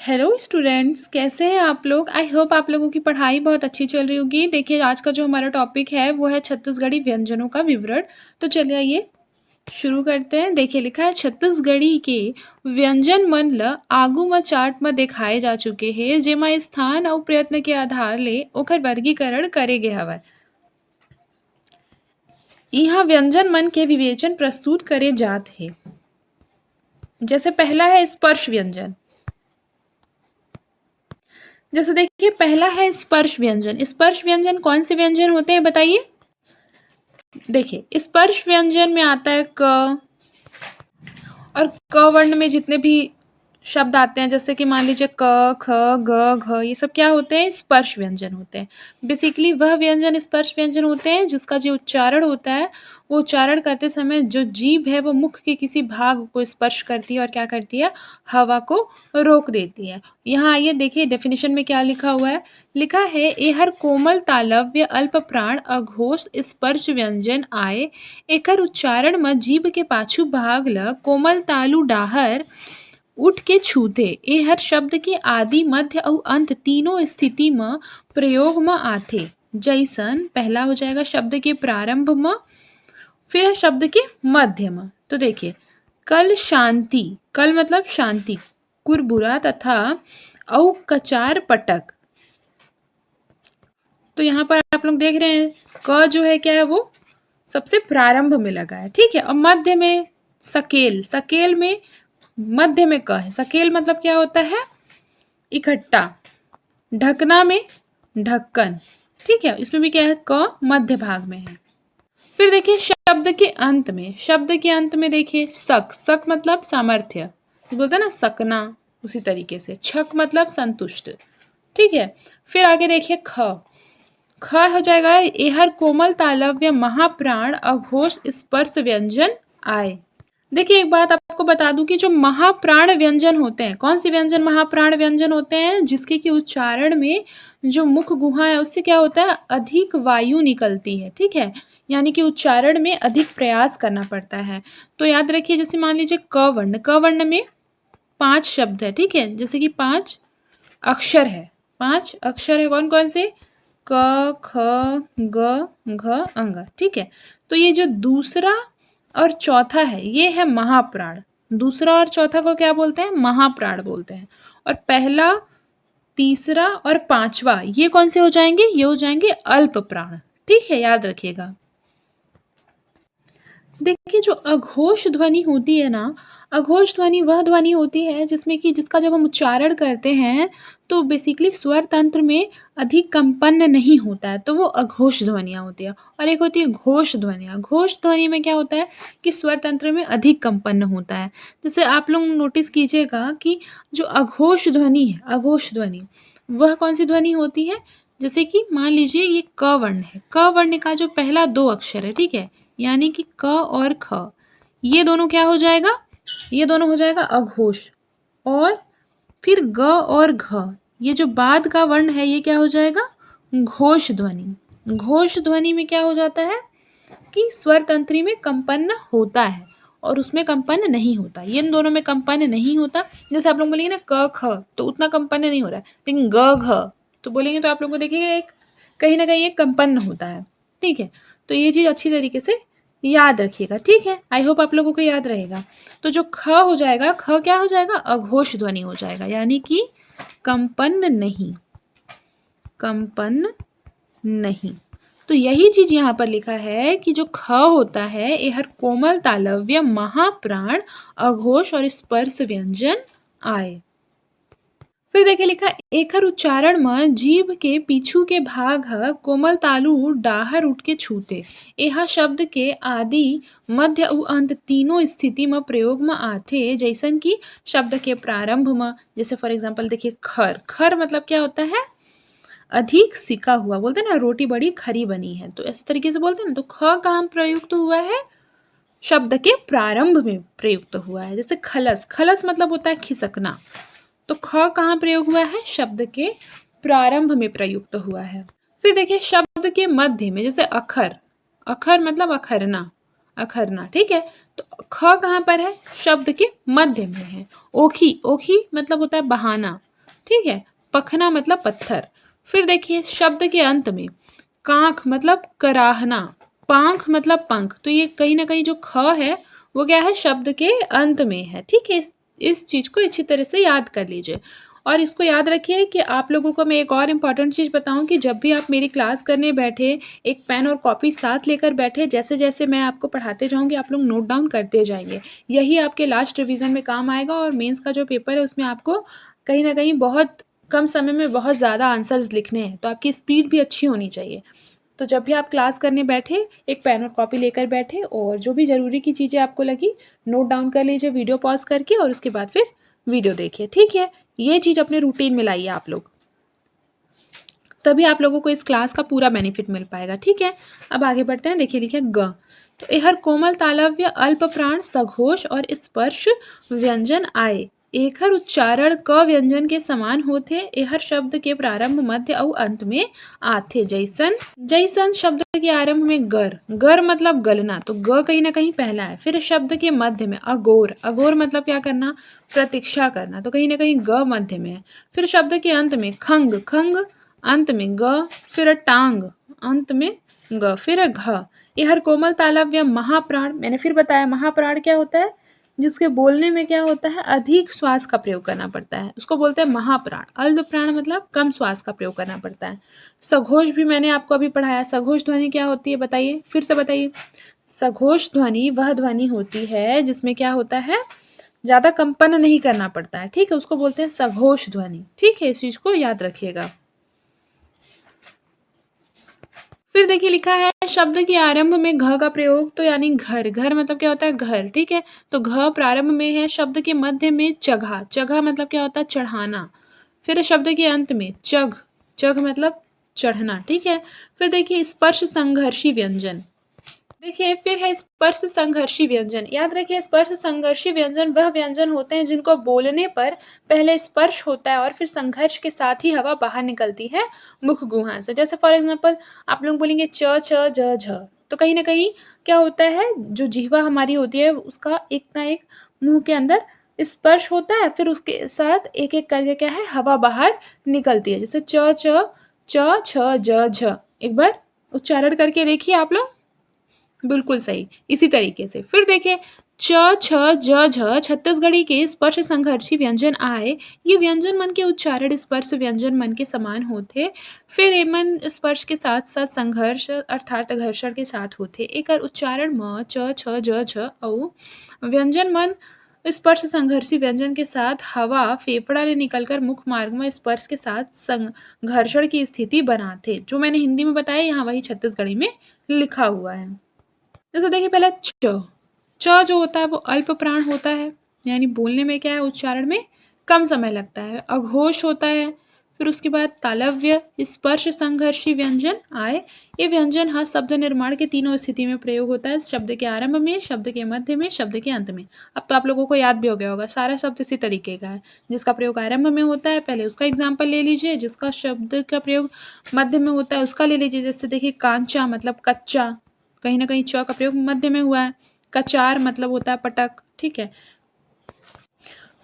Hello students, कैसे हैं आप लोग। आई होप आप लोगों की पढ़ाई बहुत अच्छी चल रही होगी। देखिए, आज का जो हमारा टॉपिक है वो है छत्तीसगढ़ी व्यंजनों का विवरण। तो चलिए आइए शुरू करते हैं। देखिए, लिखा है छत्तीसगढ़ी के व्यंजन मन ल आगू म चार्ट में दिखाए जा चुके हैं, जेमा स्थान और प्रयत्न के आधार ले ओकर वर्गीकरण करे गे हवय। यहाँ व्यंजन मन के विवेचन प्रस्तुत करे जात है। जैसे पहला है स्पर्श व्यंजन। जैसे देखिए, पहला है स्पर्श व्यंजन। स्पर्श व्यंजन कौन से व्यंजन होते हैं बताइए। देखिए, स्पर्श व्यंजन में आता है क, और क वर्ण में जितने भी शब्द आते हैं, जैसे कि मान लीजिए क, ख, ग, घ, ये सब क्या होते हैं, स्पर्श व्यंजन होते हैं। बेसिकली वह व्यंजन स्पर्श व्यंजन होते हैं जिसका जो उच्चारण होता है, वो उच्चारण करते समय जो जीभ है वो मुख के किसी भाग को स्पर्श करती है और क्या करती है, हवा को रोक देती है। यहाँ आइए देखिए डेफिनेशन में क्या लिखा हुआ है। लिखा है, एहर कोमल तालव्य अल्प प्राण अघोष स्पर्श व्यंजन आए। एकर उच्चारण में जीभ के पाछू भाग ल कोमल तालु डाहर उठ के छूते। ए हर शब्द के आदि मध्य और अंत तीनों स्थिति में प्रयोग में आथे। जैसन पहला हो जाएगा शब्द के प्रारंभ में, फिर है शब्द के मध्य में। तो देखिए, कल शांति, कल मतलब शांति, कुरबुरा तथा औ कचार पटक। तो यहाँ पर आप लोग देख रहे हैं क जो है क्या है, वो सबसे प्रारंभ में लगा है, ठीक है। और मध्य में सकेल, सकेल में मध्य में क है। सकेल मतलब क्या होता है, इकट्ठा। ढकना में ढक्कन, ठीक है। इसमें भी क्या है, क मध्य भाग में है। फिर देखिए शब्द के अंत में, शब्द के अंत में देखिए सक, सक मतलब सामर्थ्य, बोलते हैं ना सकना, उसी तरीके से। छक मतलब संतुष्ट, ठीक है। फिर आगे देखिए ख, ख हो जाएगा एहर कोमल तालव्य महाप्राण अघोष स्पर्श व्यंजन आए। देखिए, एक बात आपको बता दूं कि जो महाप्राण व्यंजन होते हैं, कौन से व्यंजन महाप्राण व्यंजन होते हैं, जिसके कि उच्चारण में जो मुख गुहा है उससे क्या होता है, अधिक वायु निकलती है, ठीक है। यानी कि उच्चारण में अधिक प्रयास करना पड़ता है। तो याद रखिए, जैसे मान लीजिए क वर्ण, क वर्ण में 5 शब्द है, ठीक है। जैसे कि 5 अक्षर है, 5 अक्षर है, कौन कौन से, क, ख, ग, घ, अंग, ठीक है। तो ये जो दूसरा और चौथा है ये है महाप्राण। दूसरा और चौथा को क्या बोलते हैं, महाप्राण बोलते हैं। और पहला, तीसरा और पांचवा ये कौन से हो जाएंगे, ये हो जाएंगे अल्प प्राण, ठीक है, याद रखिएगा। देखिए, जो अघोष ध्वनि होती है ना, अघोष ध्वनि वह ध्वनि होती है जिसमें कि जिसका जब हम उच्चारण करते हैं तो बेसिकली स्वर तंत्र में अधिक कंपन नहीं होता है, तो वो अघोष ध्वनियाँ होती है। और एक होती है घोष ध्वनियाँ। घोष ध्वनि में क्या होता है कि स्वर तंत्र में अधिक कंपन होता है। जैसे आप लोग नोटिस कीजिएगा कि जो अघोष ध्वनि है, अघोष ध्वनि वह कौन सी ध्वनि होती है, जैसे कि मान लीजिए ये क वर्ण है, क वर्ण का जो पहला 2 अक्षर है, ठीक है, यानी कि क और ख, ये दोनों क्या हो जाएगा, ये दोनों हो जाएगा अघोष। और फिर ग और घ, ये जो बाद का वर्ण है ये क्या हो जाएगा, घोष ध्वनि। घोष ध्वनि में क्या हो जाता है कि स्वर तंत्री में कंपन होता है और उसमें कंपन नहीं होता। ये इन दोनों में कंपन नहीं होता। जैसे आप लोग बोलेंगे ना क ख, तो उतना कंपन नहीं हो रहा है, लेकिन ग घ तो बोलेंगे तो आप लोग को देखिएगा एक कहीं ना कहीं एक कंपन होता है, ठीक है। तो ये चीज़ अच्छी तरीके से याद रखिएगा, ठीक है। आई होप आप लोगों को याद रहेगा। तो जो ख हो जाएगा, ख क्या हो जाएगा, अघोष ध्वनि हो जाएगा, यानी कि कंपन नहीं, कंपन नहीं। तो यही चीज यहाँ पर लिखा है कि जो ख होता है ये हर कोमल तालव्य महाप्राण अघोष और स्पर्श व्यंजन आए। फिर देखिए लिखा, एकर उच्चारण में जीभ के पीछू के भाग ह कोमल तालु डाहर उठ के छूते। यह शब्द के आदि मध्य और अंत तीनों स्थिति में प्रयोग में आथे। जैसन कि शब्द के प्रारंभ में, जैसे फॉर एग्जाम्पल देखिए खर, खर मतलब क्या होता है, अधिक सिका हुआ, बोलते हैं ना रोटी बड़ी खरी बनी है, तो इस तरीके से बोलते हैं ना। तो ख कहाँ प्रयुक्त हुआ है, शब्द के प्रारंभ में प्रयुक्त हुआ है। जैसे खलस, खलस मतलब होता है खिसकना, तो ख कहाँ प्रयोग हुआ है, शब्द के प्रारंभ में प्रयुक्त हुआ है। फिर देखिए शब्द के मध्य में, जैसे अखर, अखर मतलब अखरना, अखरना, ठीक है। तो ख कहाँ पर है, शब्द के मध्य में है। ओखी, ओखी मतलब होता है बहाना, ठीक है। पखना मतलब पत्थर। फिर देखिए शब्द के अंत में कांख मतलब कराहना, पांख मतलब पंख। तो ये कहीं ना कहीं जो ख है वो क्या है, शब्द के अंत में है। ठीक है, इस चीज को अच्छी तरह से याद कर लीजिए। और इसको याद रखिए कि आप लोगों को मैं एक और इम्पॉर्टेंट चीज़ बताऊं कि जब भी आप मेरी क्लास करने बैठे, एक पेन और कॉपी साथ लेकर बैठे, जैसे जैसे मैं आपको पढ़ाते जाऊंगी आप लोग नोट डाउन करते जाएंगे। यही आपके लास्ट रिवीजन में काम आएगा और मेंस का जो पेपर है उसमें आपको कहीं ना कहीं बहुत कम समय में बहुत ज़्यादा आंसर्स लिखने हैं, तो आपकी स्पीड भी अच्छी होनी चाहिए। तो जब भी आप क्लास करने बैठे एक पेन और कॉपी लेकर बैठे और जो भी ज़रूरी की चीज़ें आपको लगी नोट डाउन कर लीजिए वीडियो पॉज करके, और उसके बाद फिर वीडियो देखिए। ठीक है, ये चीज़ अपने रूटीन में लाइए आप लोग, तभी आप लोगों को इस क्लास का पूरा बेनिफिट मिल पाएगा। ठीक है, अब आगे बढ़ते हैं। देखिए लिखिए ग। तो एहर कोमल तालव्य अल्प प्राण सघोष और स्पर्श व्यंजन आए। एकर उच्चारण क व्यंजन के समान होते। एहर शब्द के प्रारंभ मध्य और अंत में आथे। जैसन जैसन शब्द के आरंभ में गर, गर मतलब गलना, तो ग कहीं ना कहीं पहला है। फिर शब्द के मध्य में अगोर, अगोर मतलब क्या करना, प्रतीक्षा करना, तो कहीं ना कहीं ग मध्य में है। फिर शब्द के अंत में खंग, खंग अंत में ग। फिर टांग अंत में ग। फिर घ। यह कोमल तालव्य महाप्राण, मैंने फिर बताया महाप्राण क्या होता है, जिसके बोलने में क्या होता है, अधिक श्वास का प्रयोग करना पड़ता है, उसको बोलते हैं महाप्राण। अल्प प्राण मतलब कम श्वास का प्रयोग करना पड़ता है। सघोष भी मैंने आपको अभी पढ़ाया। सघोष ध्वनि क्या होती है बताइए, फिर से बताइए। सघोष ध्वनि वह ध्वनि होती है जिसमें क्या होता है, ज्यादा कंपन नहीं करना पड़ता है। ठीक है, उसको बोलते हैं सघोष ध्वनि। ठीक है, इस चीज को याद रखिएगा। फिर देखिए लिखा है शब्द के आरंभ में घ का प्रयोग, तो यानी घर, घर मतलब क्या होता है, घर। ठीक है, तो घ प्रारंभ में है। शब्द के मध्य में चघा, चघा मतलब क्या होता है, चढ़ाना। फिर शब्द के अंत में चघ, चघ मतलब चढ़ना। ठीक है, फिर देखिए स्पर्श संघर्षी व्यंजन। देखिए फिर है स्पर्श संघर्षी व्यंजन। याद रखिए स्पर्श संघर्षी व्यंजन वह व्यंजन होते हैं जिनको बोलने पर पहले स्पर्श होता है और फिर संघर्ष के साथ ही हवा बाहर निकलती है मुख गुहा से। जैसे फॉर एग्जांपल आप लोग बोलेंगे च छ ज झ, तो कहीं ना कहीं क्या होता है, जो जिह्वा हमारी होती है उसका एक ना एक मुंह के अंदर स्पर्श होता है, फिर उसके साथ एक एक करके क्या है, हवा बाहर निकलती है। जैसे च छ ज झ, एक बार उच्चारण करके देखिए आप लोग, बिल्कुल सही। इसी तरीके से फिर देखिए च छ ज झ छत्तीसगढ़ी के स्पर्श संघर्षी व्यंजन आए। ये व्यंजन मन के उच्चारण स्पर्श व्यंजन मन के समान होते। फिर एमन स्पर्श के साथ साथ संघर्ष अर्थात घर्षण के साथ होते। एकर उच्चारण म च छ ज झ और व्यंजन मन स्पर्श संघर्षी व्यंजन के साथ हवा फेफड़ा ले निकलकर मुख मार्ग में स्पर्श के साथ घर्षण की स्थिति बनाते। जो मैंने हिंदी में बताया यहाँ वही छत्तीसगढ़ी में लिखा हुआ है। जैसे देखिए पहला च जो होता है वो अल्प प्राण होता है, यानी बोलने में क्या है, उच्चारण में कम समय लगता है। अघोष होता है। फिर उसके बाद तालव्य स्पर्श संघर्षी व्यंजन आए। ये व्यंजन हर शब्द निर्माण के तीनों स्थिति में प्रयोग होता है, शब्द के आरंभ में, शब्द के मध्य में, शब्द के अंत में। अब तो आप लोगों को याद भी हो गया होगा, सारा शब्द इसी तरीके का है। जिसका प्रयोग आरंभ में होता है पहले उसका एग्जाम्पल ले लीजिए, जिसका शब्द का प्रयोग मध्य में होता है उसका ले लीजिए। जैसे देखिए कांचा मतलब कच्चा, कहीं ना कहीं च का प्रयोग मध्य में हुआ है। कचार मतलब होता है पटक। ठीक है,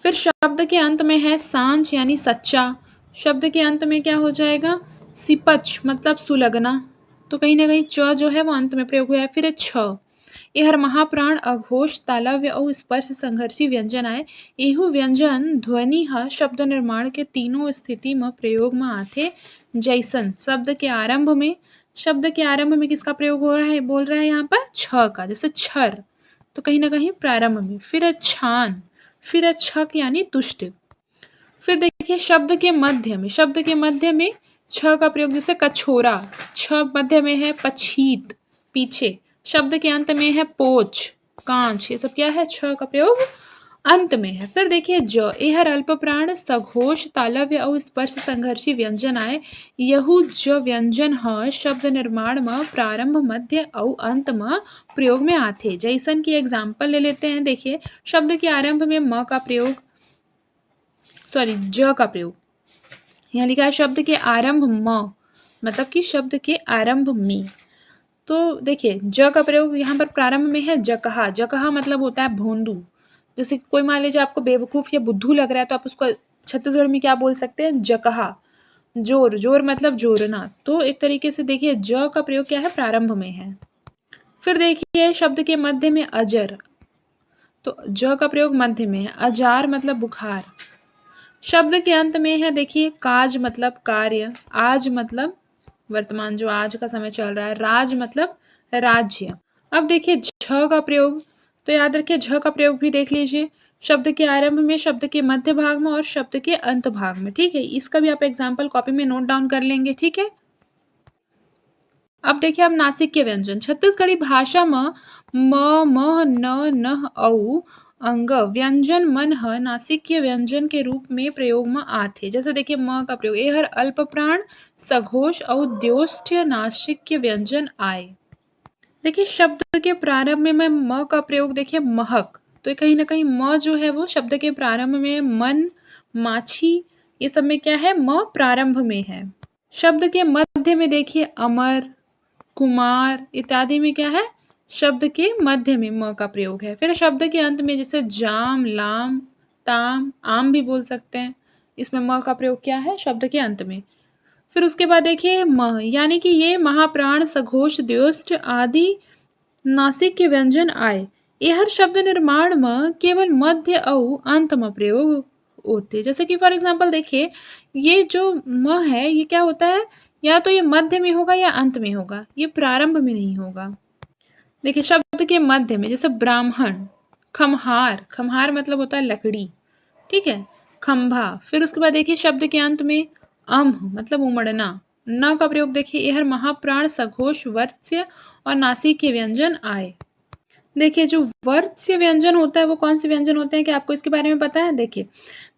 फिर शब्द के अंत में है सांच यानी सच्चा। शब्द के अंत में क्या हो जाएगा, सिपच मतलब सुलगना, तो कहीं ना कहीं च जो है वो अंत में प्रयोग हुआ है। फिर छ, यह महाप्राण अघोष तालव्य और स्पर्श संघर्षी व्यंजन आए। एहू व्यंजन ध्वनि ह शब्द निर्माण के तीनों स्थिति में प्रयोग में आते। जैसन शब्द के आरंभ में, शब्द के आरंभ में किसका प्रयोग हो रहा है, बोल रहा है यहाँ पर छ का, जैसे छर, तो कहीं ना कहीं प्रारंभ में। फिर छान, फिर छक यानी तुष्ट। फिर देखिए शब्द के मध्य में, शब्द के मध्य में छ का प्रयोग, जैसे कछोरा, छ मध्य में है। पछीत पीछे, शब्द के अंत में है पोच कांच, ये सब क्या है, छ का प्रयोग अंत में है। फिर देखिए ज, एहर अल्प प्राण सघोष तालव्य और स्पर्श संघर्षी व्यंजन आए। यहू ज व्यंजन ह शब्द निर्माण में प्रारंभ मध्य और अंत में प्रयोग में आते। जैसन की एग्जाम्पल ले लेते हैं। देखिए शब्द के आरंभ में म का प्रयोग, सॉरी ज का प्रयोग, यहाँ लिखा है शब्द के आरंभ म, मतलब कि शब्द के आरंभ में। तो देखिए ज का प्रयोग यहाँ पर प्रारंभ में है। जकहा, जकहा मतलब होता है भोंदू। जैसे कोई मान लीजिए आपको बेवकूफ़ या बुद्धू लग रहा है तो आप उसको छत्तीसगढ़ में क्या बोल सकते हैं, जकहा, जोर, जोर मतलब जोरना। तो एक तरीके से देखिए ज का प्रयोग क्या है, प्रारंभ में है। फिर देखिए शब्द के मध्य में अजर, तो ज का प्रयोग मध्य में है। अजार मतलब बुखार। शब्द के अंत में है देखिए काज मतलब कार्य, आज मतलब वर्तमान जो आज का समय चल रहा है, राज मतलब राज्य। अब देखिए झ का प्रयोग, तो याद रखिए झ का प्रयोग भी देख लीजिए, शब्द के आरंभ में, शब्द के मध्य भाग में और शब्द के अंत भाग में। ठीक है, इसका भी आप एग्जाम्पल कॉपी में नोट डाउन कर लेंगे। ठीक है, अब देखिए अब नासिक के व्यंजन। छत्तीसगढ़ी भाषा में म, म, न, नह, औ अंग व्यंजन मन ह नासिक के व्यंजन के रूप में प्रयोग में आथे। जैसे देखिए म का प्रयोग, ए हर अल्प प्राण सघोष और द्योष्ठ्य नासिक के व्यंजन आए। देखिए शब्द के प्रारंभ में मैं म का प्रयोग देखिए महक, तो कहीं ना कहीं म जो है वो शब्द के प्रारंभ में, मन, माछी, ये सब में क्या है, म प्रारंभ में है। शब्द के मध्य में देखिए अमर, कुमार इत्यादि में क्या है, शब्द के मध्य में म का प्रयोग है। फिर शब्द के अंत में जैसे जाम, लाम, ताम, आम भी बोल सकते हैं, इसमें म का प्रयोग क्या है, शब्द के अंत में। फिर उसके बाद देखिए म, यानी कि ये महाप्राण, सघोष, द्योष्ट आदि नासिक के व्यंजन आए। ये हर शब्द निर्माण में केवल मध्य और अंत में प्रयोग होते। जैसे कि फॉर एग्जाम्पल देखिए ये जो म है ये क्या होता है, या तो ये मध्य में होगा या अंत में होगा, ये प्रारंभ में नहीं होगा। देखिए शब्द के मध्य में जैसे ब्राह्मण, खमहार, खमहार मतलब होता है लकड़ी। ठीक है, खंभा। फिर उसके बाद देखिए शब्द के अंत में अम्ह मतलब उमड़ना। न का प्रयोग देखिए यह महाप्राण, सघोष, वर्त्य और नासिक के व्यंजन आए। देखिए जो वर्त्य व्यंजन होता है वो कौन से व्यंजन होते हैं, क्या आपको इसके बारे में पता है? देखिए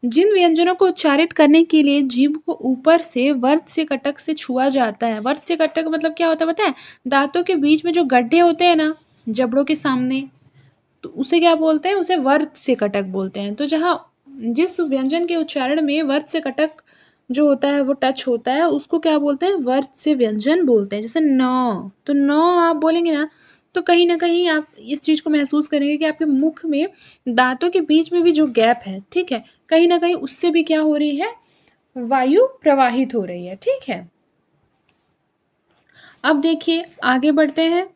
जिन व्यंजनों को उच्चारित करने के लिए जीभ को ऊपर से वर्त्य कटक से छुआ जाता है। वर्त्य कटक मतलब क्या होता है पता है, दांतों के बीच में जो गड्ढे होते हैं ना जबड़ों के सामने, तो उसे क्या बोलते हैं, उसे वर्त्य कटक बोलते हैं। तो जहाँ जिस व्यंजन के उच्चारण में वर्त्य कटक जो होता है वो टच होता है उसको क्या बोलते हैं, वर्त्य व्यंजन बोलते हैं। जैसे न, तो न आप बोलेंगे ना तो कहीं ना कहीं आप इस चीज को महसूस करेंगे कि आपके मुख में दांतों के बीच में भी जो गैप है, ठीक है, कहीं ना कहीं उससे भी क्या हो रही है, वायु प्रवाहित हो रही है। ठीक है, अब देखिए आगे बढ़ते हैं।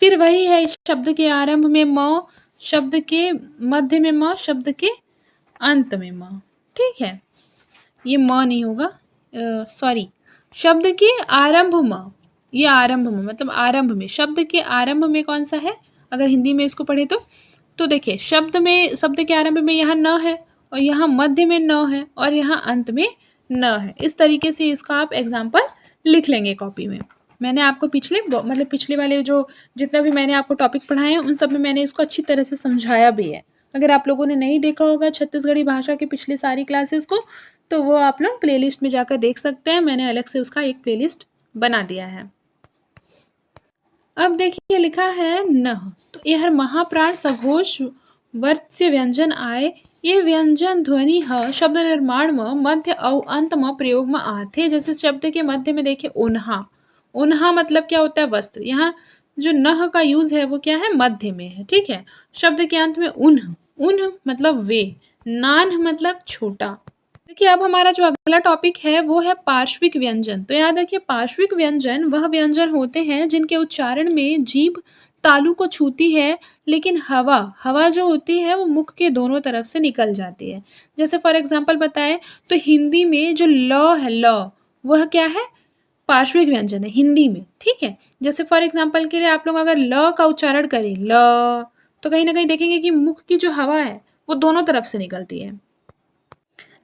फिर वही है, शब्द के आरंभ में म, शब्द के मध्य में म, शब्द के अंत में म। ठीक है, ये म नहीं होगा, सॉरी, शब्द के आरंभ म, ये आरंभ में मतलब आरंभ में, शब्द के आरंभ में कौन सा है, अगर हिंदी में इसको पढ़े तो देखिए शब्द में, शब्द के आरंभ में यहाँ न है और यहाँ मध्य में न है और यहाँ अंत में न है। इस तरीके से इसका आप एग्जाम्पल लिख लेंगे कॉपी में। मैंने आपको पिछले मतलब पिछले वाले जो जितना भी मैंने आपको टॉपिक पढ़ाए हैं उन सब में मैंने इसको अच्छी तरह से समझाया भी है। अगर आप लोगों ने नहीं देखा होगा छत्तीसगढ़ी भाषा के पिछले सारी क्लासेस को तो वो आप लोग प्लेलिस्ट में जाकर देख सकते हैं, मैंने अलग से उसका एक प्लेलिस्ट बना दिया है। अब देखिए लिखा है न, तो यह महाप्राण, सघोष, वर्त्य व्यंजन आए। ये व्यंजन ध्वनि ह शब्द निर्माण में मध्य और अंत में प्रयोग में आते। जैसे शब्द के मध्य में देखिए उन्हा, उन्हा मतलब क्या होता है, वस्त्र। यहाँ जो नह का यूज है वो क्या है, मध्य में है। ठीक है, शब्द के अंत में उन्ह, उन्ह मतलब वे, नान मतलब छोटा। देखिए अब हमारा जो अगला टॉपिक है वो है पार्श्विक व्यंजन। तो याद रखिए पार्श्विक व्यंजन वह व्यंजन होते हैं जिनके उच्चारण में जीभ तालु को छूती है लेकिन हवा, हवा जो होती है वो मुख के दोनों तरफ से निकल जाती है। जैसे फॉर एग्जांपल बताएं तो हिंदी में जो ल है, ल वह क्या है, पार्श्विक व्यंजन है हिंदी में। ठीक है, जैसे फॉर एग्जांपल के लिए आप लोग अगर ल का उच्चारण करें ल, तो कहीं ना कहीं देखेंगे कि मुख की जो हवा है वो दोनों तरफ से निकलती है।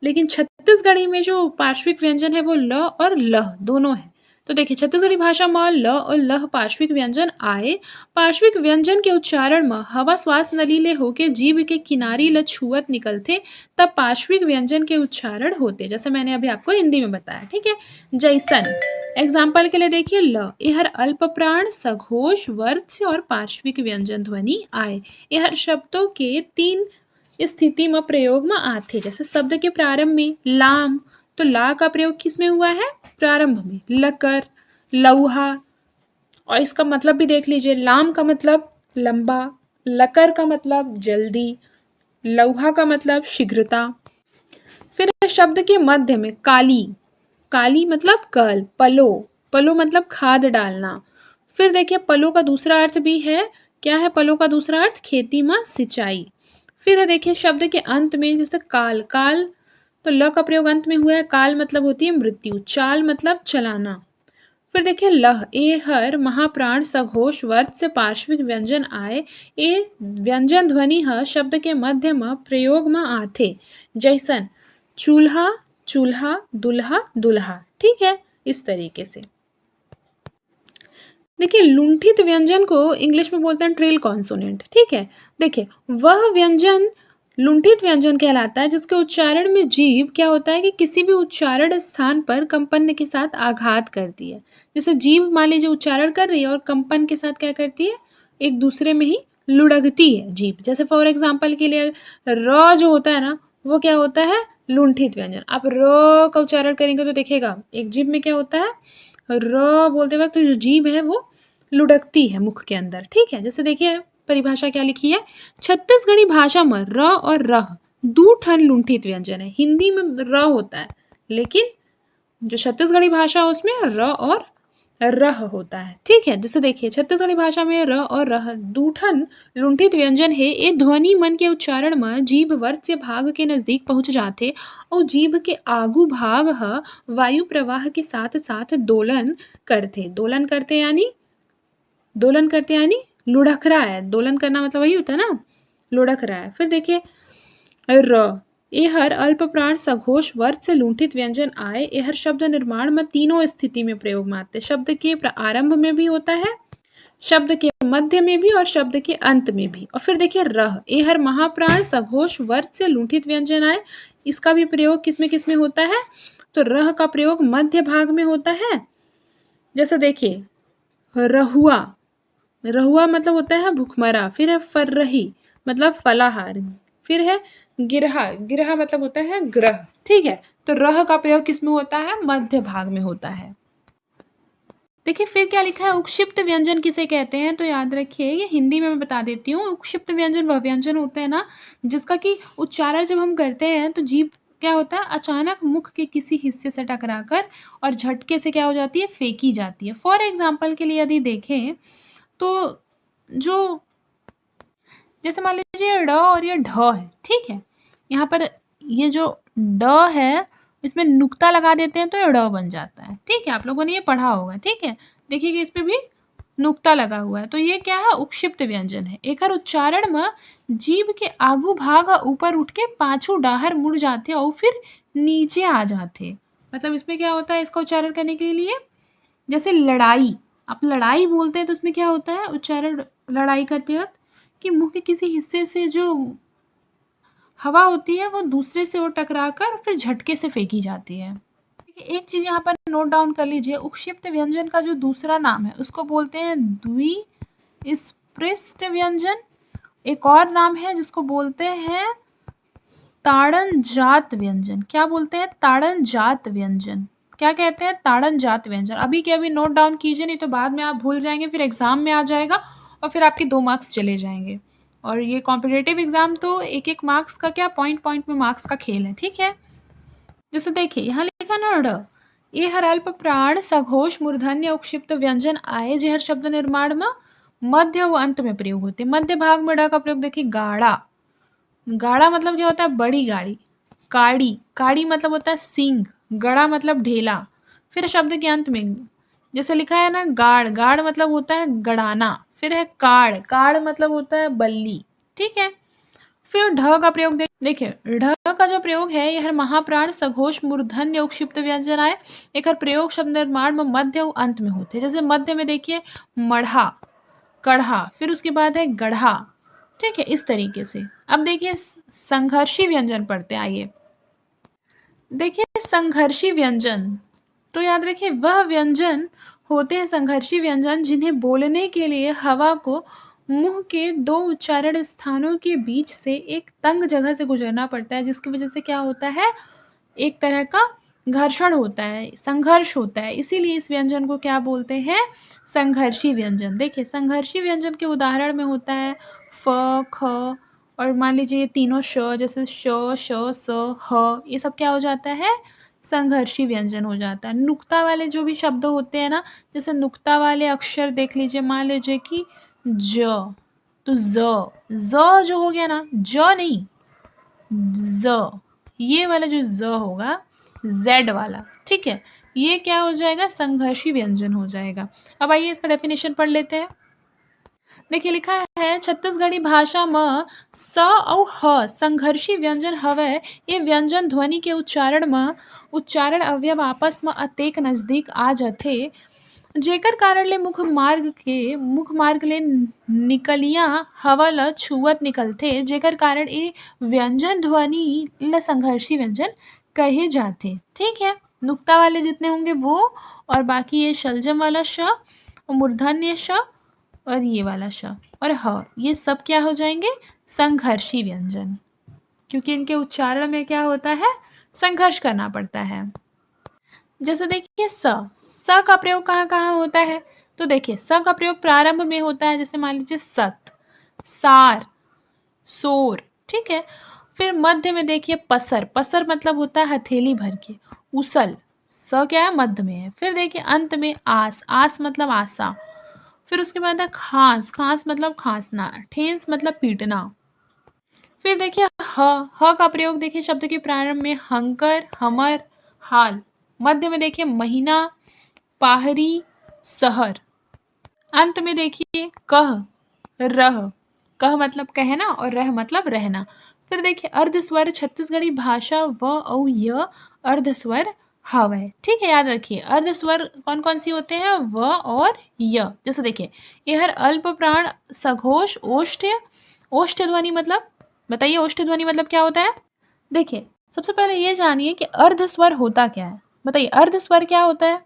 लेकिन छत्तीसगढ़ी में जो पार्श्विक व्यंजन है वो ल और लह दोनों है। तो देखिए छत्तीसगढ़ी भाषा में ल और लह पार्श्विक व्यंजन आए। पार्श्विक व्यंजन के उच्चारण में हवा श्वास नली ले होके जीभ के किनारी ल छुअत निकलते, तब पार्श्विक व्यंजन के उच्चारण होते। जैसे मैंने अभी आपको हिंदी में बताया। ठीक है, जैसन एग्जाम्पल के लिए देखिए ल, यहर अल्प प्राण, सघोष, वर्त्य और पार्श्विक व्यंजन ध्वनि आए। यहर शब्दों के तीन स्थिति में प्रयोग में आते। जैसे शब्द के प्रारंभ में लाम, तो ला का प्रयोग किसमें हुआ है, प्रारंभ में। लकर, लौहा, और इसका मतलब भी देख लीजिए, लाम का मतलब लंबा, लकर का मतलब जल्दी, लौहा का मतलब शीघ्रता। फिर है शब्द के मध्य में काली, काली मतलब कल, पलो, पलो मतलब खाद डालना। फिर देखिए पलो का दूसरा अर्थ भी है, क्या है पलो का दूसरा अर्थ? खेती में सिंचाई। फिर है देखिए शब्द के अंत में जैसे काल, काल तो ल का प्रयोग अंत में हुआ है, काल मतलब होती है मृत्यु, चाल मतलब चलाना। फिर देखिए लह, ए हर महाप्राण सघोष वर्त से पार्श्विक व्यंजन आए, ए व्यंजन ध्वनि ह शब्द के मध्य में प्रयोग में आथे, जैसन चूल्हा, चूल्हा, दुल्हा, दुल्हा। ठीक है, इस तरीके से। देखिए लुंठित व्यंजन को इंग्लिश में बोलते हैं ट्रिल कॉन्सोनेंट। ठीक है, देखिए वह व्यंजन लुंठित व्यंजन कहलाता है जिसके उच्चारण में जीभ क्या होता है कि किसी भी उच्चारण स्थान पर कंपन के साथ आघात करती है। जैसे जीभ मान लीजिए उच्चारण कर रही है और कंपन के साथ क्या करती है? एक दूसरे में ही लुढ़कती है जीभ। जैसे फॉर एग्जाम्पल के लिए र जो होता है ना, वो क्या होता है? लुंठित व्यंजन। आप र का उच्चारण करेंगे तो देखिएगा एक जीभ में क्या होता है? र बोलते वक्त जो जीभ है वो लुढ़कती है मुख के अंदर। ठीक है, जैसे देखिए परिभाषा क्या लिखी है? छत्तीसगढ़ी भाषा में र और रह दो ठन लुंठित व्यंजन है। हिंदी में र होता है, लेकिन जो छत्तीसगढ़ी भाषा है उसमें र और रह होता है। ठीक है, जैसे देखिए छत्तीसगढ़ी भाषा में र और रह दो ठन लुंठित व्यंजन है। ये ध्वनि मन के उच्चारण में जीभ वर्त से भाग के नजदीक पहुंच जाते और जीभ के आगू भाग ह वायु प्रवाह के साथ साथ दोलन करते। दोलन करते यानी दोलन करते यानी लुढ़क रहा है। दोलन करना मतलब वही होता है ना, लुढ़क रहा है। फिर देखिए र, ए हर अल्प प्राण सघोष वर्त से लुंठित व्यंजन आए। ए हर शब्द निर्माण में तीनों स्थिति में प्रयोग में आते। शब्द के आरंभ में भी होता है, शब्द के मध्य में भी और शब्द के अंत में भी। और फिर देखिए रह, ए हर महाप्राण सघोष वर्त से लुंठित व्यंजन आए। इसका भी प्रयोग किसमें किसमें होता है? तो रह का प्रयोग मध्य भाग में होता है। जैसे देखिए रहुआ, रहुआ मतलब होता है भुखमरा। फिर है फर्रही मतलब फलाहार। फिर है गिरहा, गिरहा मतलब होता है ग्रह। ठीक है, तो रह का प्रयोग किसमें होता है? मध्य भाग में होता है। देखिए फिर क्या लिखा है? उक्षिप्त व्यंजन किसे कहते हैं? तो याद रखिए, ये हिंदी में मैं बता देती हूँ। उक्षिप्त व्यंजन वह व्यंजन होते हैं ना जिसका कि उच्चारण जब हम करते हैं तो जीभ क्या होता है? अचानक मुख के किसी हिस्से से टकराकर और झटके से क्या हो जाती है? फेंकी जाती है। फॉर एग्जाम्पल के लिए यदि देखें तो जो जैसे मान लीजिए ड और ये ढ है। ठीक है, यहाँ पर ये जो ड है इसमें नुक्ता लगा देते हैं तो ये ड बन जाता है। ठीक है, आप लोगों ने ये पढ़ा होगा। ठीक है, देखिए कि इसमें भी नुक्ता लगा हुआ है, तो ये क्या है? उक्षिप्त व्यंजन है। एकर उच्चारण में जीभ के आगू भाग ऊपर उठ के पाछू डाहर मुड़ जाते और फिर नीचे आ जाते। मतलब इसमें क्या होता है इसका उच्चारण करने के लिए? जैसे लड़ाई, आप लड़ाई बोलते हैं तो उसमें क्या होता है उच्चारण लड़ाई करते वक्त? कि मुंह के किसी हिस्से से जो हवा होती है वो दूसरे से और टकरा कर फिर झटके से फेंकी जाती है। एक चीज यहाँ पर नोट डाउन कर लीजिए, उक्षिप्त व्यंजन का जो दूसरा नाम है उसको बोलते हैं द्विस्पृष्ट व्यंजन। एक और नाम है जिसको बोलते हैं ताड़न जात व्यंजन। क्या बोलते हैं? ताड़न जात व्यंजन। क्या कहते हैं? ताड़न जात व्यंजन। अभी के अभी नोट डाउन कीजिए, नहीं तो बाद में आप भूल जाएंगे, फिर एग्जाम में आ जाएगा और फिर आपके 2 मार्क्स चले जाएंगे। और ये कॉम्पिटेटिव एग्जाम तो एक एक मार्क्स का क्या पॉइंट पॉइंट में मार्क्स का खेल है। ठीक है, जैसे देखिए यहाँ लिखा ना ड, ये हर अल्प प्राण सघोष मूर्धन्य उक्षिप्त व्यंजन आए जे हर शब्द निर्माण में मध्य व अंत में प्रयोग होते। मध्य भाग में ड का प्रयोग देखिए गाढ़ा, गाढ़ा मतलब क्या होता है? बड़ी गाड़ी। काड़ी, काड़ी मतलब होता है सींग। गड़ा मतलब ढेला। फिर शब्द के अंत में जैसे लिखा है ना गाड़, गाड़ मतलब होता है गड़ाना। फिर है काड़, काड़ मतलब होता है बल्ली। ठीक है, फिर ढ का प्रयोग देखिए ढ का जो प्रयोग है यह महाप्राण सघोष मूर्धन्य उक्षिप्त व्यंजन आए। एक हर प्रयोग शब्द निर्माण में मध्य और अंत में होते हैं। जैसे मध्य में देखिए मढ़ा, कढ़ा, फिर उसके बाद है गढ़ा। ठीक है, इस तरीके से। अब देखिए संघर्षी व्यंजन पढ़ते हैं, आइए देखिए संघर्षी व्यंजन। तो याद रखिए वह व्यंजन होते हैं संघर्षी व्यंजन जिन्हें बोलने के लिए हवा को मुंह के 2 उच्चारण स्थानों के बीच से एक तंग जगह से गुजरना पड़ता है, जिसकी वजह से क्या होता है? एक तरह का घर्षण होता है, संघर्ष होता है। इसीलिए इस व्यंजन को क्या बोलते हैं? संघर्षी व्यंजन। देखिए संघर्षी व्यंजन के उदाहरण में होता है फ, ख, और मान लीजिए ये तीनों श, जैसे श, श, स, ह, ये सब क्या हो जाता है? संघर्षी व्यंजन हो जाता है। नुक्ता वाले जो भी शब्द होते हैं ना, जैसे नुक्ता वाले अक्षर देख लीजिए, मान लीजिए कि ज, तो ज जो हो गया ना, ज नहीं, ज, ये वाला जो ज होगा, जेड वाला, ठीक है, ये क्या हो जाएगा? संघर्षी व्यंजन हो जाएगा। अब आइए इसका डेफिनेशन पढ़ लेते हैं। देखिए लिखा है, छत्तीसगढ़ी भाषा में स और ह संघर्षी व्यंजन हवे। ये व्यंजन ध्वनि के उच्चारण में उच्चारण अवयव आपस में अतेक नजदीक आ जाते, जेकर कारण ले मुख मार्ग ले निकलिया हवा ल छुअत निकलथे, जेकर कारण ये व्यंजन ध्वनि ल संघर्षी व्यंजन कहे जाते। ठीक है, नुक्ता वाले जितने होंगे वो, और बाकी ये शलजम वाला श, मूर्धन्य श, और ये वाला श और ह, ये सब क्या हो जाएंगे? संघर्षी व्यंजन, क्योंकि इनके उच्चारण में क्या होता है? संघर्ष करना पड़ता है। जैसे देखिए स का प्रयोग कहाँ कहाँ होता है? तो देखिए स का प्रयोग प्रारंभ में होता है, जैसे मान लीजिए सत, सार, सोर, ठीक है। फिर मध्य में देखिए पसर, पसर मतलब होता है हथेली भर के। उसल, स क्या है? मध्य में है। फिर देखिए अंत में आस, आस मतलब आशा। फिर उसके बाद है खांस, खांस मतलब खांसना। ठेंस मतलब पीटना। फिर देखिए ह का प्रयोग देखिए शब्द के प्रारंभ में हंकर, हमर, हाल। मध्य में देखिए महीना, पाहरी, सहर। अंत में देखिए कह, रह, कह मतलब कहना और रह मतलब रहना। फिर देखिए अर्धस्वर छत्तीसगढ़ी भाषा व औ य अर्धस्वर हवय। ठीक है, याद रखिए अर्धस्वर कौन कौन सी होते हैं? व और य। जैसे देखिए यह अल्प प्राण सघोष ओष्ठ्य, ओष्ठ्य ध्वनि मतलब, बताइए ओष्ठ्य ध्वनि मतलब क्या होता है? देखिए सबसे पहले ये जानिए कि अर्धस्वर होता क्या है। बताइए अर्धस्वर क्या होता है?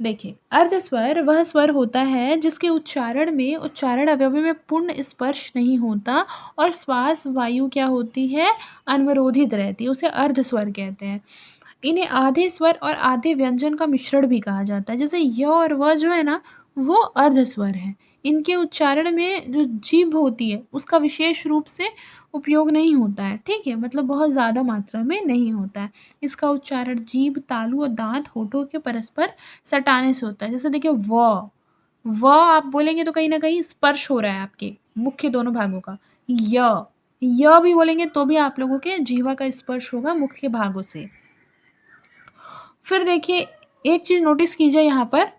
देखिए अर्धस्वर वह स्वर होता है जिसके उच्चारण में उच्चारण अवयव में पूर्ण स्पर्श नहीं होता और श्वास वायु क्या होती है? अनवरोधित रहती है, उसे अर्धस्वर कहते हैं। इन्हें आधे स्वर और आधे व्यंजन का मिश्रण भी कहा जाता है। जैसे य और व जो है ना, वो अर्धस्वर है। इनके उच्चारण में जो जीभ होती है उसका विशेष रूप से उपयोग नहीं होता है। ठीक है, मतलब बहुत ज़्यादा मात्रा में नहीं होता है। इसका उच्चारण जीभ, तालु और दांत, होठों के परस्पर सटाने से होता है। जैसे देखिए व आप बोलेंगे तो कहीं ना कहीं स्पर्श हो रहा है आपके मुख्य दोनों भागों का। य भी बोलेंगे तो भी आप लोगों के जीवा का स्पर्श होगा मुख्य भागों से। फिर देखिए एक चीज नोटिस कीजिए यहाँ पर,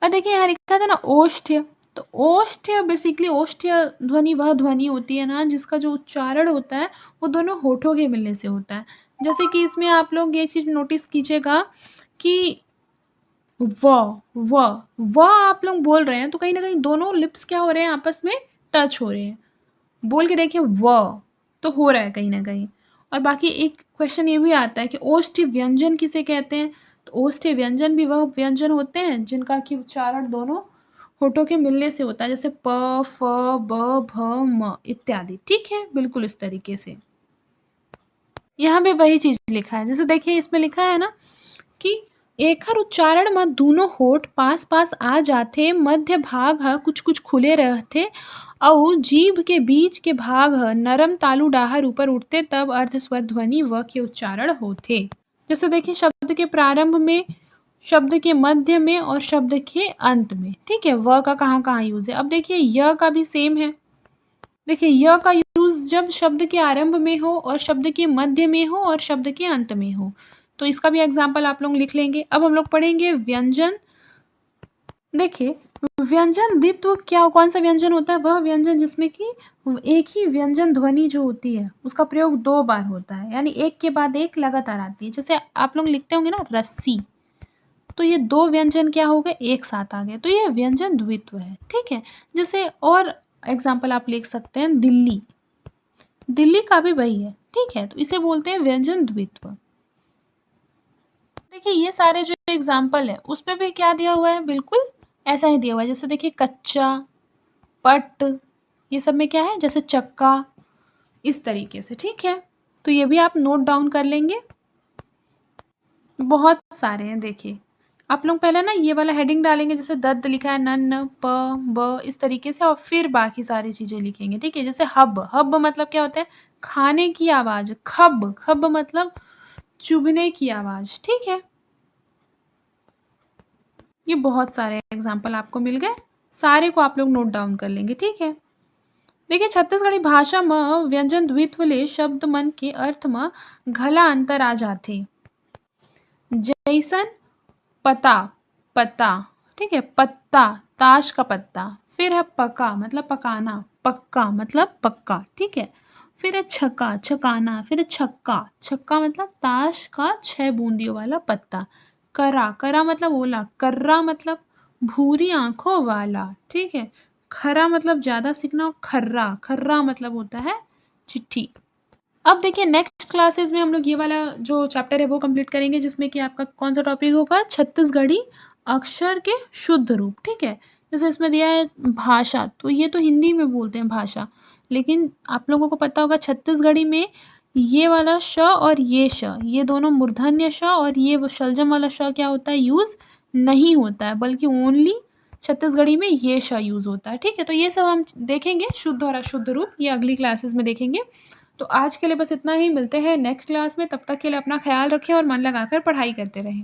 और देखिए यहाँ लिखा था ना ओष्ठ्य, तो ओष्ठ्य बेसिकली ओष्ठ्य ध्वनि वह ध्वनि होती है ना जिसका जो उच्चारण होता है वो दोनों होठों के मिलने से होता है। जैसे कि इसमें आप लोग ये चीज नोटिस कीजिएगा कि व व आप लोग बोल रहे हैं तो कहीं ना कहीं दोनों लिप्स क्या हो रहे हैं? आपस में टच हो रहे हैं। बोल के देखिए व, तो हो रहा है कहीं ना कहीं। और बाकी एक क्वेश्चन ये भी आता है कि ओष्ठ्य व्यंजन किसे कहते हैं? तो ओष्ठ्य व्यंजन भी वह व्यंजन होते हैं जिनका कि उच्चारण दोनों होठों के मिलने से होता है, जैसे प, फ, ब, भ, म इत्यादि। ठीक है, बिल्कुल इस तरीके से। यहाँ पे वही चीज लिखा है, जैसे देखिए इसमें लिखा है ना कि एखर उच्चारण में दोनों होठ पास पास आ जाते, मध्य भाग ह कुछ कुछ खुले रहते और जीभ के बीच के भाग ह नरम तालु डाहर ऊपर उठते, तब अर्धस्वर ध्वनि व के उच्चारण होते। जैसे देखिए शब्द के प्रारंभ में, शब्द के मध्य में और शब्द के अंत में। ठीक है, व का कहाँ कहाँ यूज है? अब देखिए य का भी सेम है। देखिए य का यूज जब शब्द के आरंभ में हो और शब्द के मध्य में हो और शब्द के अंत में हो, तो इसका भी एग्जाम्पल आप लोग लिख लेंगे। अब हम लोग पढ़ेंगे व्यंजन। देखिए व्यंजन द्वित्व क्या, कौन सा व्यंजन होता है? वह व्यंजन जिसमें कि एक ही व्यंजन ध्वनि जो होती है उसका प्रयोग 2 बार होता है, यानी एक के बाद एक लगातार आती है। जैसे आप लोग लिखते होंगे ना रस्सी, तो ये 2 व्यंजन क्या हो गए? एक साथ आ गए, तो ये व्यंजन द्वित्व है। ठीक है, जैसे और एग्जाम्पल आप लिख सकते हैं दिल्ली, दिल्ली का भी वही है। ठीक है, तो इसे बोलते हैं व्यंजन द्वित्व। देखिए ये सारे जो एग्जाम्पल है उसमें भी क्या दिया हुआ है? बिल्कुल ऐसा ही दिया हुआ है। जैसे देखिए कच्चा, पट, ये सब में क्या है? जैसे चक्का, इस तरीके से। ठीक है, तो ये भी आप नोट डाउन कर लेंगे। बहुत सारे हैं देखिए, आप लोग पहले ना ये वाला हेडिंग डालेंगे, जैसे दद लिखा है न, प, ब, इस तरीके से, और फिर बाकी सारी चीज़ें लिखेंगे, ठीक है? जैसे हब, हब मतलब क्या होता है? खाने की आवाज़। खब, खब मतलब चुभने की आवाज़, ठीक है? ये बहुत सारे एग्ज़ाम्पल आपको मिल गए, सारे को आप लोग नोट डाउन कर लेंगे, ठीक है? देखिए, छत्तीसगढ़ी भाषा में व्यंजन द्वित्व ले शब्द मन के अर्थ में घला अंतर आ जाथे। जैसन पता, पता, ठीक है? पत्ता, ताश का पत्ता। फिर है पका मतलब पकाना, पक्का मतलब पक्का, ठीक है? फिर है छक्का, छकाना। फिर है छक्का, छक्का मतलब ताश का 6 बूंदियों वाला पत्ता। करा, करा मतलब ओला। कर्रा मतलब भूरी आंखों वाला, ठीक है? खरा मतलब ज़्यादा सीखना, और खर्रा, खर्रा मतलब होता है चिट्ठी। अब देखिए, नेक्स्ट क्लासेस में हम लोग ये वाला जो चैप्टर है वो कंप्लीट करेंगे, जिसमें कि आपका कौन सा टॉपिक होगा? छत्तीसगढ़ी अक्षर के शुद्ध रूप, ठीक है? जैसे इसमें दिया है भाषा, तो ये तो हिंदी में बोलते हैं भाषा, लेकिन आप लोगों को पता होगा छत्तीसगढ़ी में ये वाला श और ये श, ये दोनों मूर्धन्य श, और ये शलजम वाला श क्या होता है? यूज़ नहीं होता है, बल्कि ओनली छत्तीसगढ़ी में ये श यूज़ होता है, ठीक है? तो ये सब हम देखेंगे, शुद्ध और अशुद्ध रूप, ये अगली क्लासेस में देखेंगे। तो आज के लिए बस इतना ही, मिलते हैं नेक्स्ट क्लास में, तब तक के लिए अपना ख्याल रखें और मन लगाकर पढ़ाई करते रहें।